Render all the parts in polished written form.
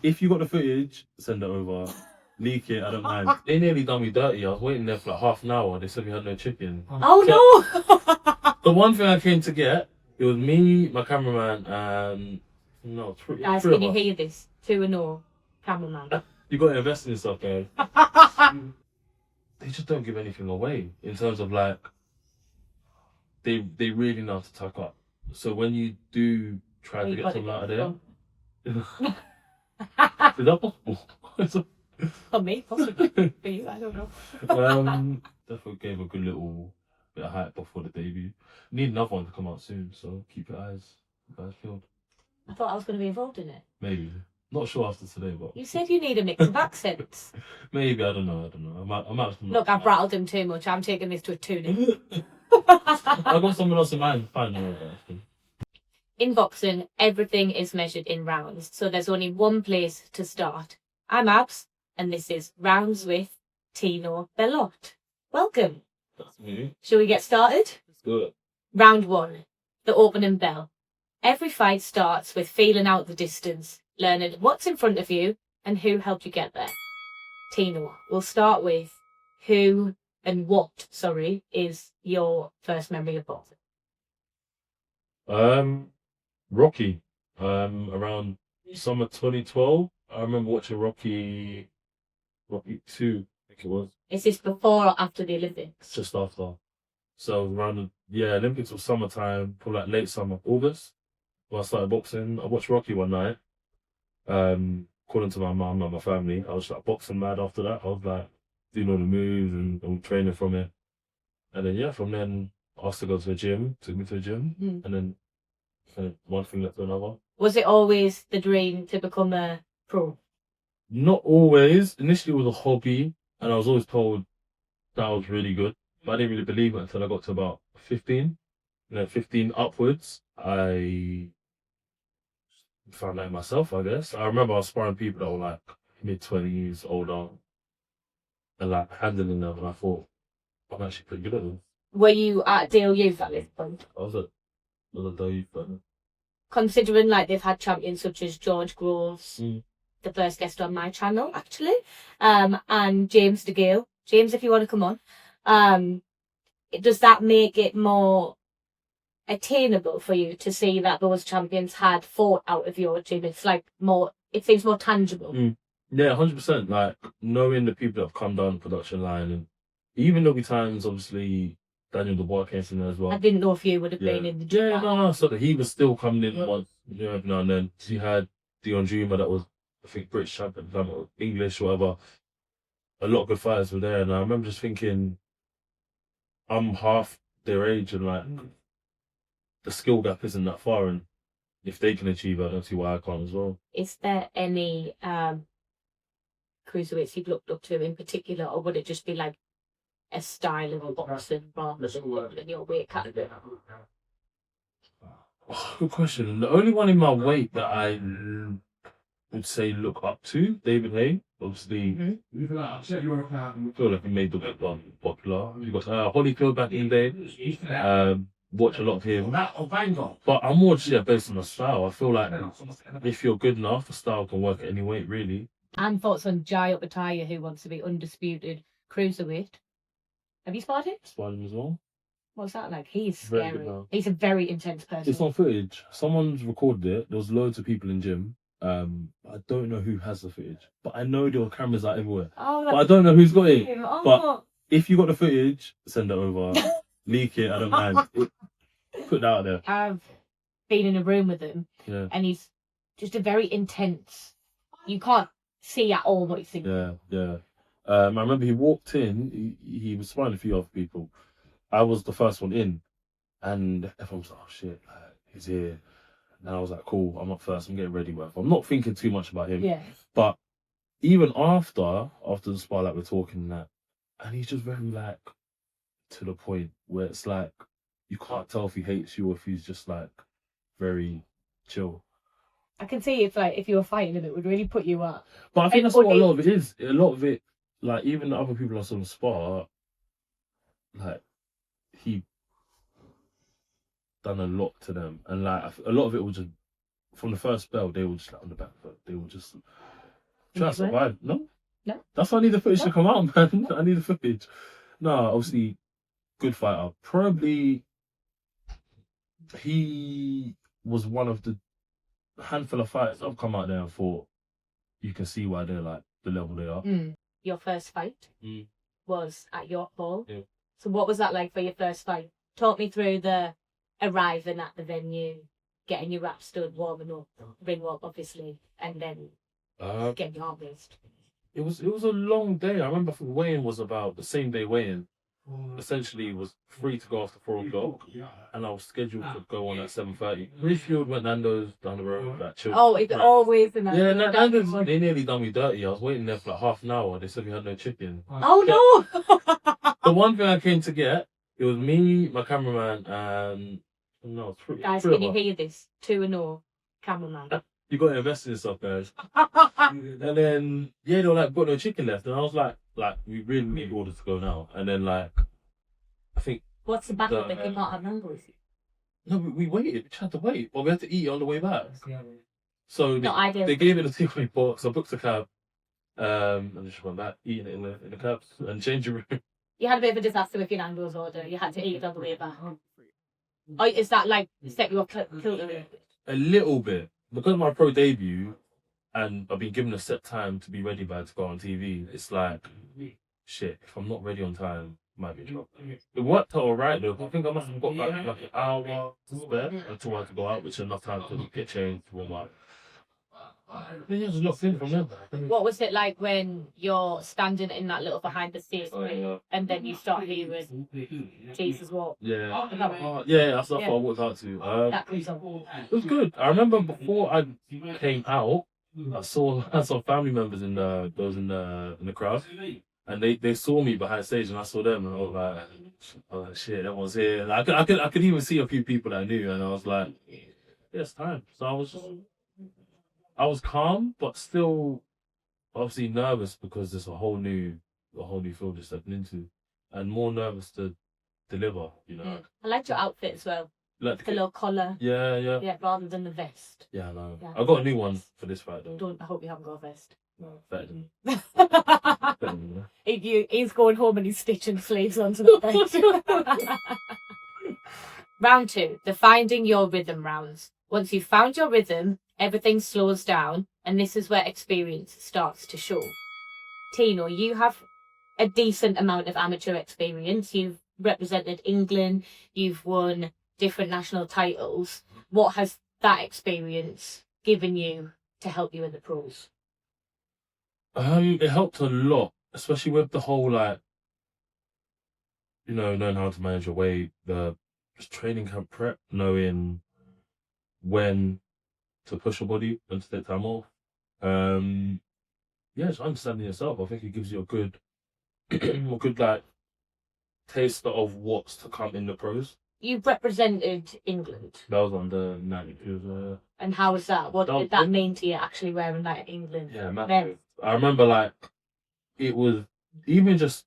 If you got the footage, send it over. Leak it, I don't mind. They nearly done me dirty. I was waiting there for like half an hour. They said we had no chicken. Oh no! The one thing I came to get, it was me, my cameraman, and no, Guys, three can of you us. hear this? 2-0, cameraman. You got to invest in yourself, guys. They just don't give anything away in terms of like they really know how to tuck up. So when you do try to get something out of there, is that possible? For me, possibly. For you, I don't know. Definitely gave a good little bit of hype before the debut. Need another one to come out soon, so keep your eyes peeled. I thought I was going to be involved in it. Maybe. Not sure after today, but you said you need a mix of accents. Maybe, I don't know. I might Look, I've rattled him too much. I'm taking this to a 2-0. I got someone else in mind. Fine, In boxing, everything is measured in rounds, so there's only one place to start. I'm Abs, and this is Rounds with Tino Bellot. Welcome. That's me. Shall we get started? Let's do it. Round 1, the opening bell. Every fight starts with feeling out the distance, learning what's in front of you and who helped you get there. Tino, we'll start with who and what, is your first memory of boxing? Rocky. Around summer 2012, I remember watching Rocky 2, I think it was. Is this before or after the Olympics? Just after. So around Olympics was summertime, probably like late summer, August. When I started boxing, I watched Rocky one night. According to my mum and my family, I was like boxing mad after that. I was like doing all the moves and training from it. And then from then asked to go to the gym, took me to the gym, and then one thing led to another. Was it always the dream to become a pro? Not always. Initially, it was a hobby, and I was always told that I was really good. But I didn't really believe it until I got to about 15. 15 upwards, I found out myself, I guess. I remember I was sparring people that were like mid-20s, older, and like handling them, and I thought, I'm actually pretty good at them. Were you at Dale Youth at this point? I was at Dale Youth, but considering like they've had champions such as George Groves, the first guest on my channel actually, and James DeGale. James, if you want to come on, does that make it more attainable for you to see that those champions had fought out of your gym? It's like it seems more tangible. Yeah, 100%. Like knowing the people that have come down the production line, and even there'll be times, obviously, Daniel Dubois came in there as well. I didn't know if you would have been in the gym. Yeah, no, so that he was still coming in once, every now and then. You had Dion Juma that was, I think, British champion, English, whatever. A lot of good fighters were there, and I remember just thinking, I'm half their age, and like the skill gap isn't that far, and if they can achieve it, I don't see why I can't as well. Is there any cruiserweights you've looked up to in particular, or would it just be like a style of boxing rather than your weight category? Oh, good question. The only one in my weight that I would say look up to, David Hay. Obviously, I feel like he made the weight popular. You got Holyfield back in there. Watch a lot of him. But I'm more just based on the style. I feel like if you're good enough, the style can work at any weight, really. And thoughts on Jai Upataya, who wants to be undisputed cruiserweight. Have you sparred him? Sparred him as well. What's that like? He's scary. He's a very intense person. It's on footage. Someone's recorded it. There was loads of people in gym. I don't know who has the footage, but I know there were cameras out everywhere. But I don't know who's got it. But if you got the footage, send it over. Leak it. I don't mind. Put that out there. I've been in a room with him, and he's just a very intense. You can't see at all what he's thinking. Yeah. I remember he walked in. He was sparring a few other people. I was the first one in, and everyone was like, "Oh shit, he's here." And I was like, "Cool, I'm up first. I'm getting ready." I'm not thinking too much about him. Yeah. But even after the spar, like we're talking that, and he's just very like to the point where it's like you can't tell if he hates you or if he's just like very chill. I can see if you were fighting him, it would really put you up. But I think that's what a lot of it is. A lot of it, like even the other people I saw him spar, like he done a lot to them, and like a lot of it was just from the first bell. They were just like on the back foot. They were just Try to survive. No? No. That's why I need the footage to come out, man. I need the footage. No, obviously, good fighter. Probably, he was one of the handful of fighters I've come out there and thought, you can see why they're like the level they are. Your first fight was at York Hall. Yeah. So what was that like for your first fight? Talk me through the arriving at the venue, getting your wraps done, warming up, ring walk obviously, and then getting your arm raised. It was a long day. I remember weigh-in was about the same day weigh-in. Essentially, it was free to go after 4 o'clock, and I was scheduled to go on at 7:30. Bridgefield went Nando's down the road, like chill. Oh, it's always the Yeah, Nando's. They nearly done me dirty. I was waiting there for like half an hour. They said we had no chicken. Oh no! The one thing I came to get, it was me, my cameraman, and no, three. Guys, three can of you us. hear this? 2-0, cameraman. You got to invest in yourself, guys. And then they were like, got no chicken left, and I was like, we really need orders to go now. And then like, I think. What's the backup if you can't have Nando's? No, we waited. We just had to wait, but we had to eat on the way back. So they gave me the takeaway box. I booked a cab, and just went back eating it in the cab and changing room. You had a bit of a disaster with your Nando's order. You had to eat it on the way back. Oh, is that like set you up kilter? A little bit. Because of my pro debut, and I've been given a set time to be ready by to go on TV, it's like, shit, if I'm not ready on time, I might be in trouble. It worked out alright though. I think I must have got like an hour to spare until I had to go out, which is enough time to get changed, warm up. Then you just locked in from there. What was it like when you're standing in that little behind the scenes and then you start hearing Jesus walk? Yeah, that's what I walked out to. It was good. I remember before I came out, I had some family members in the crowd, and they saw me behind stage, and I saw them, and I was like, shit, everyone's here. And I could even see a few people that I knew, and I was like, yeah, it's time. So I was calm, but still obviously nervous because there's a whole new field to step into, and more nervous to deliver. You know. I liked your outfit as well. Like the little collar. Yeah, rather than the vest. Yeah, I know. Yeah, I got a new one for this fight though. I hope you haven't got a vest. No. Better than He's going home and he's stitching sleeves onto the vest. Round 2, the finding your rhythm rounds. Once you've found your rhythm, everything slows down, and this is where experience starts to show. Tino, you have a decent amount of amateur experience. You've represented England, you've won different national titles. What has that experience given you to help you in the pros? It helped a lot, especially with the whole knowing how to manage your weight, the just training camp prep, knowing when to push your body, when to take time off. Just understanding yourself. I think it gives you a good taste of what's to come in the pros. You've represented England. That was on the 92s. And how was that? What did that mean to you, actually wearing that England? Yeah, massive. I remember it was even just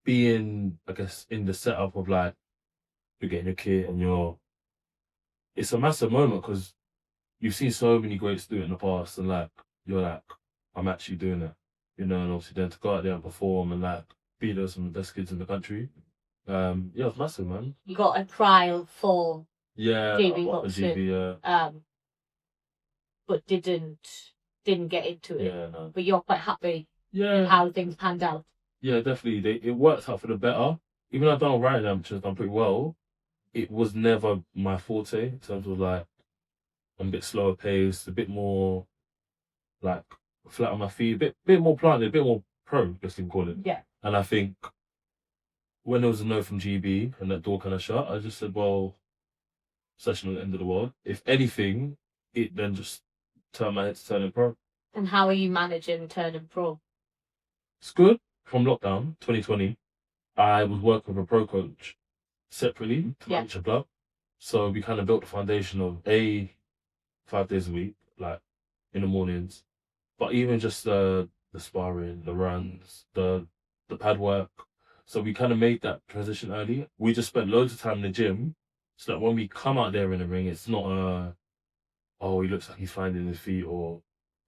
being, I guess, in the setup of you're getting your kit and it's a massive moment because you've seen so many greats do it in the past, and you're like, I'm actually doing it, and obviously then to go out there and perform and be there with some of the best kids in the country. It was massive, man. You got a trial for GB boxing, but didn't get into it. Yeah, no. But you're quite happy with how things panned out. Yeah, definitely. It worked out for the better. Even though I've done alright in amateurs, done pretty well. It was never my forte in terms of I'm a bit slower paced, a bit more flat on my feet, a bit more planted, a bit more pro, let's call it. Yeah. And I think when there was a no from GB and that door kind of shut, I just said, well, session at the end of the world. If anything, it then just turned my head to turning pro. And how are you managing turning pro? It's good. From lockdown 2020, I was working with a pro coach separately to manage a club. So we kind of built the foundation of 5 days a week, in the mornings, but even just the sparring, the runs, the pad work. So we kind of made that transition early. We just spent loads of time in the gym, so that when we come out there in the ring, it's not he looks like he's finding his feet, or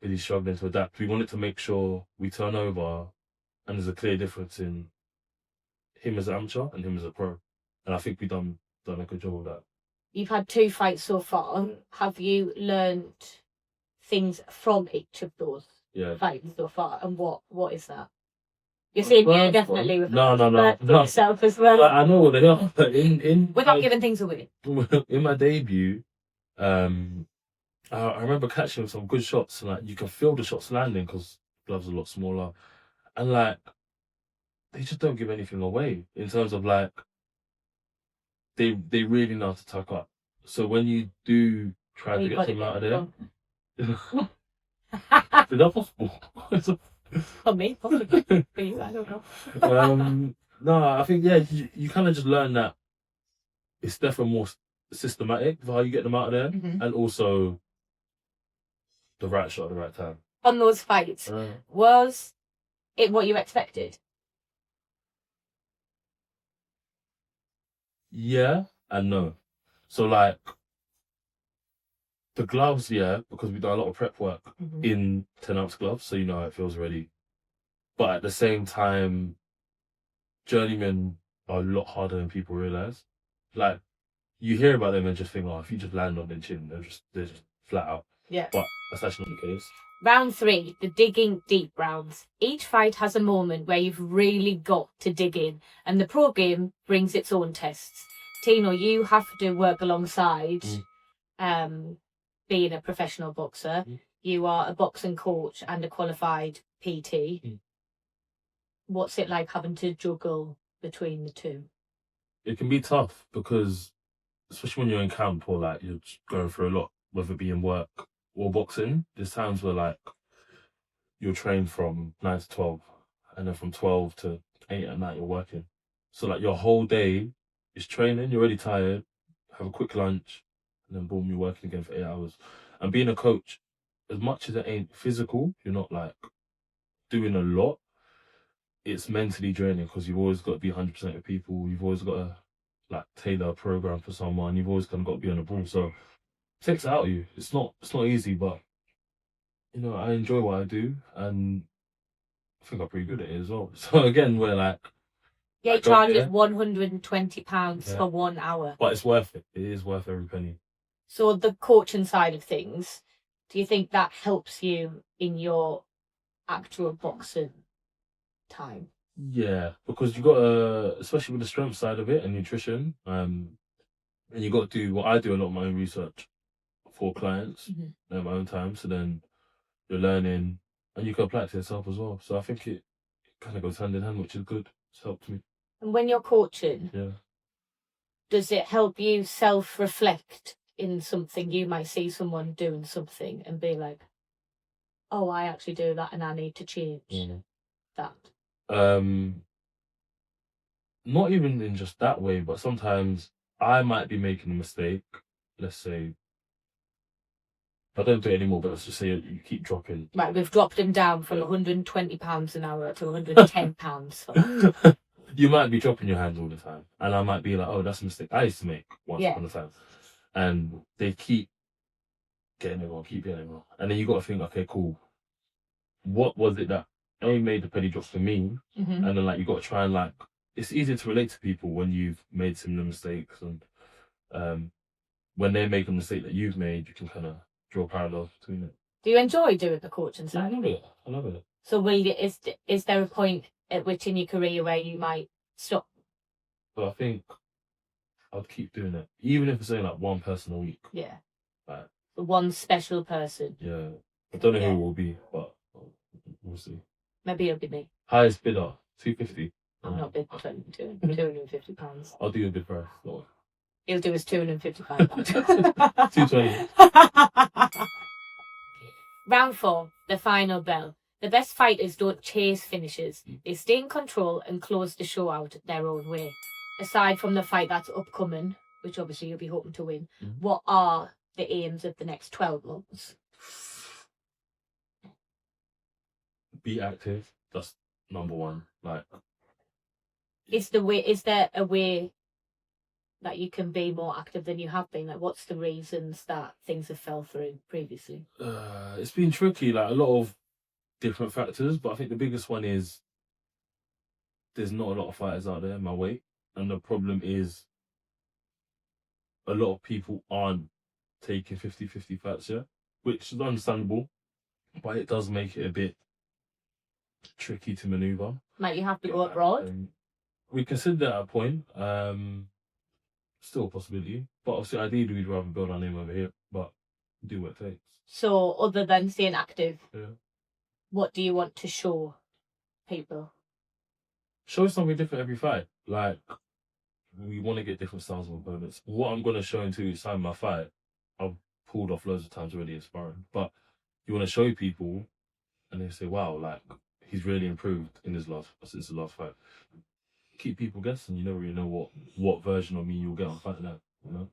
because he's struggling to adapt. We wanted to make sure we turn over and there's a clear difference in him as an amateur and him as a pro. And I think we've done a good job of that. You've had 2 fights so far. Have you learned things from each of those fights so far? And what is that? You're saying yeah, definitely with yourself as well. I know what they are. Without giving things away. In my debut, I remember catching some good shots, and like you can feel the shots landing because gloves are a lot smaller, and like they just don't give anything away in terms of like they really know how to tuck up. So when you do try to get them out of there, is that possible? For me, possibly. For you, I don't know. No, I think you kind of just learn that it's definitely more systematic for how you get them out of there, and also the right shot at the right time. On those fights, was it what you expected? Yeah and no. So like the gloves, because we've done a lot of prep work in 10-ounce gloves, so you know how it feels already. But at the same time, journeymen are a lot harder than people realise. Like, you hear about them and just think, oh, if you just land on their chin, they're just flat out. Yeah. But that's actually not the case. Round 3, the digging deep rounds. Each fight has a moment where you've really got to dig in, and the pro game brings its own tests. Tino, you have to work alongside being a professional boxer. You are a boxing coach and a qualified PT. What's it like having to juggle between the two? It can be tough because, especially when you're in camp or like you're going through a lot, whether it be in work or boxing, there's times where like you're trained from 9 to 12 and then from 12 to 8 at night you're working. So like your whole day is training, you're already tired, have a quick lunch, and then boom, you're working again for 8 hours. And being a coach, as much as it ain't physical, you're not like doing a lot. It's mentally draining because you've always got to be 100% with people. You've always got to like tailor a program for someone. You've always kind of got to be on the ball. So it takes it out of you. It's not easy, but you know, I enjoy what I do, and I think I'm pretty good at it as well. So again, we're like, it charges £120 for 1 hour, but it's worth it. It is worth every penny. So the coaching side of things, do you think that helps you in your actual boxing time? Yeah, because you got to, especially with the strength side of it and nutrition, and you got to do what I do a lot of my own research for clients at my own time. So then you're learning and you can apply it to yourself as well. So I think it kind of goes hand in hand, which is good. It's helped me. And when you're coaching, does it help you self-reflect in something? You might see someone doing something and be like, oh, I actually do that and I need to change that. Not even in just that way, but sometimes I might be making a mistake. Let's say I don't do it anymore, but let's just say you keep dropping. Right, we've dropped him down from £120 an hour to £110. You might be dropping your hands all the time, and I might be like, oh, that's a mistake I used to make once upon a time. And they keep getting it wrong, and then you got to think, okay, cool. What was it that made the penny drop for me? And then like you got to try and like, it's easier to relate to people when you've made similar mistakes, and when they make a mistake that you've made, you can kind of draw parallels between it. Do you enjoy doing the coaching side? I love it. So is there a point at which in your career where you might stop? But I think I'd keep doing it, even if it's only like one person a week. Yeah. Like, one special person. Yeah. I don't know who it will be, but we'll see. Maybe it'll be me. Highest bidder, £250. I'm not bid for £250. I'll do you a bid price. No. He'll do his £255. £220. Round 4, the final bell. The best fighters don't chase finishes. They stay in control and close the show out their own way. Aside from the fight that's upcoming, which obviously you'll be hoping to win, what are the aims of the next 12 months? Be active. That's number one. Like, is there a way that you can be more active than you have been? Like, what's the reasons that things have fell through previously? It's been tricky, like a lot of different factors, but I think the biggest one is there's not a lot of fighters out there in my weight, and the problem is a lot of people aren't taking 50-50 fights yet, which is understandable, but it does make it a bit tricky to maneuver. Might you have to go abroad? We consider that a point. Still a possibility, but obviously ideally we'd rather build our name over here, but do what it takes. So, other than staying active, Yeah. what do you want to show people? Show something different every fight. Like, we want to get different styles of opponents. What I'm going to show into each time my fight, I've pulled off loads of times already in sparring, but you want to show people and they say, wow, like, he's really improved since the last fight. Keep people guessing. You never really know what version of me you'll get on fight night, you know?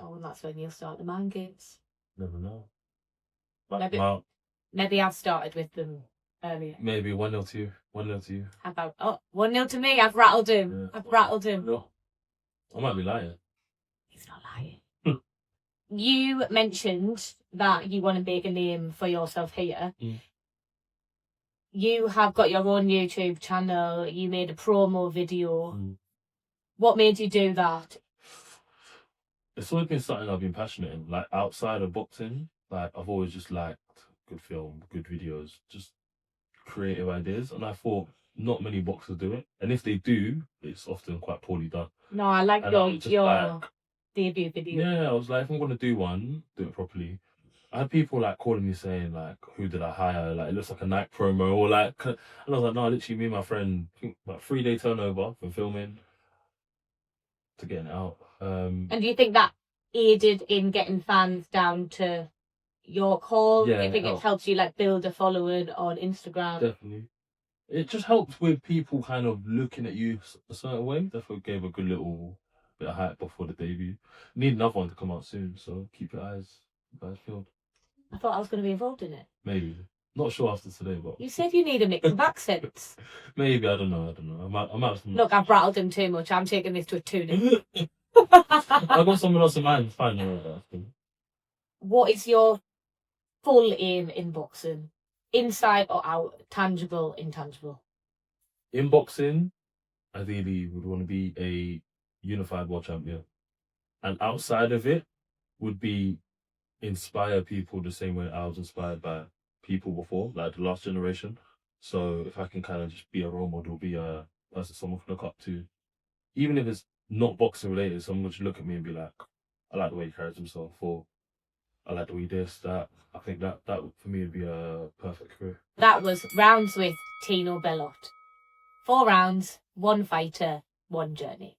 Oh, and that's when you'll start the mind games. Never know. Maybe I've started with them earlier. Maybe 1-0 to you. 1-0 to you. How about 1-0 to me? I've rattled him. Yeah. I've rattled him. No. I might be lying. He's not lying. You mentioned that you want to make a name for yourself here. You have got your own YouTube channel. You made a promo video. What made you do that? It's always been something I've been passionate in. Like, outside of boxing, like, I've always just liked good film, good videos, just creative ideas. And I thought not many boxers do it. And if they do, it's often quite poorly done. No, I like your debut video. Yeah, I was like, if I'm going to do one, do it properly. I had people like calling me saying like, who did I hire? Like, it looks like a Nike promo, or like, and I was like, no, literally me and my friend, I think about 3-day turnover from filming to getting it out. And do you think that aided in getting fans down to your call? Yeah, I think it helps you like build a following on Instagram. Definitely. It just helps with people kind of looking at you a certain way. Definitely gave a good little bit of hype before the debut. Need another one to come out soon, so keep your eyes peeled. I thought I was going to be involved in it. Maybe. Not sure after today, but... You said you need a mix of accents. Maybe, I don't know. I might have Look, I've rattled him too much. I'm taking this to a 2-0. I've got someone else in mind. It's fine. What is your full aim in boxing? Inside or out? Tangible, intangible? In boxing, ideally would want to be a unified world champion. And outside of it would be inspire people the same way I was inspired by people before, like the last generation. So if I can kind of just be a role model, be a person someone can look up to, even if it's not boxing related, someone would just look at me and be like, I like the way he carries himself, or I like the way he does that. I think that for me would be a perfect career. That was Rounds with Tino Bellot. 4 rounds, 1 fighter, 1 journey.